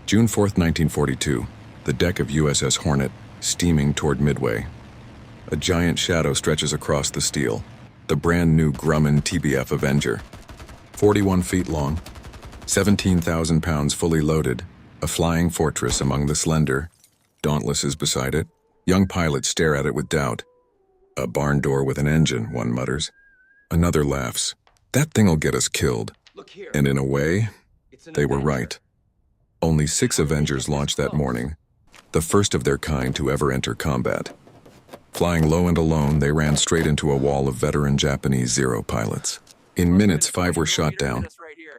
June 4, 1942, the deck of USS Hornet, steaming toward Midway. A giant shadow stretches across the steel, the brand new Grumman TBF Avenger. 41 feet long, 17,000 pounds fully loaded, a flying fortress among the slender. Dauntless is beside it. Young pilots stare at it with doubt. A barn door with an engine, one mutters. Another laughs. That thing'll get us killed. And in a way, they were right. Only 6 Avengers launched that morning, the first of their kind to ever enter combat. Flying low and alone, they ran straight into a wall of veteran Japanese Zero pilots. In minutes, 5 were shot down.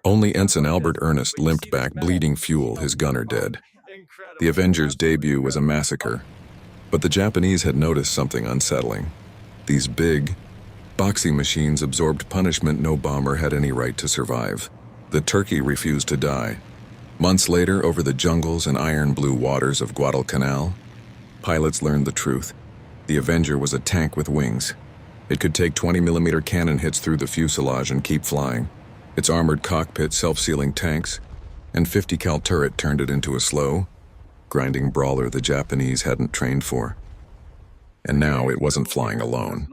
Only Ensign Albert Ernest limped back, bleeding fuel, his gunner dead. The Avengers' debut was a massacre, but the Japanese had noticed something unsettling. These big, boxing machines absorbed punishment no bomber had any right to survive. The turkey refused to die. Months later, over the jungles and iron-blue waters of Guadalcanal, pilots learned the truth. The Avenger was a tank with wings. It could take 20mm cannon hits through the fuselage and keep flying. Its armored cockpit, self-sealing tanks, and 50 cal turret turned it into a slow, grinding brawler the Japanese hadn't trained for. And now it wasn't flying alone.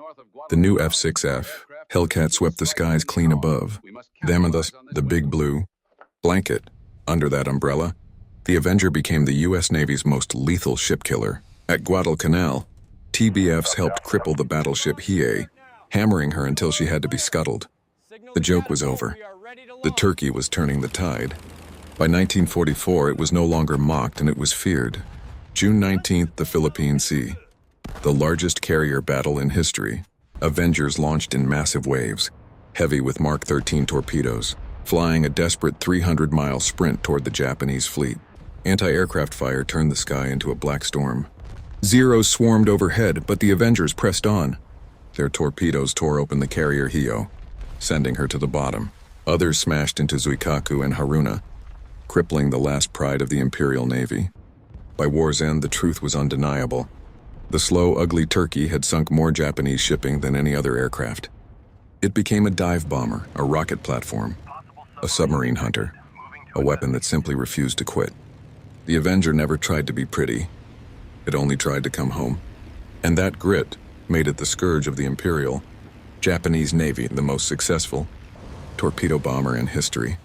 The new F-6F, Hellcat swept the skies clean above. Them and the big blue blanket. Under that umbrella, the Avenger became the U.S. Navy's most lethal ship killer. At Guadalcanal, TBFs helped cripple the battleship Hiei, hammering her until she had to be scuttled. The joke was over. The turkey was turning the tide. By 1944, it was no longer mocked and it was feared. June 19th, the Philippine Sea. The largest carrier battle in history. Avengers launched in massive waves, heavy with Mark 13 torpedoes, flying a desperate 300-mile sprint toward the Japanese fleet. Anti-aircraft fire turned the sky into a black storm. Zeros swarmed overhead, but the Avengers pressed on. Their torpedoes tore open the carrier Hio, sending her to the bottom. Others smashed into Zuikaku and Haruna, crippling the last pride of the Imperial Navy. By war's end, the truth was undeniable. The slow, ugly turkey had sunk more Japanese shipping than any other aircraft. It became a dive bomber, a rocket platform, a submarine hunter, a weapon that simply refused to quit. The Avenger never tried to be pretty. It only tried to come home. And that grit made it the scourge of the Imperial Japanese Navy, the most successful torpedo bomber in history.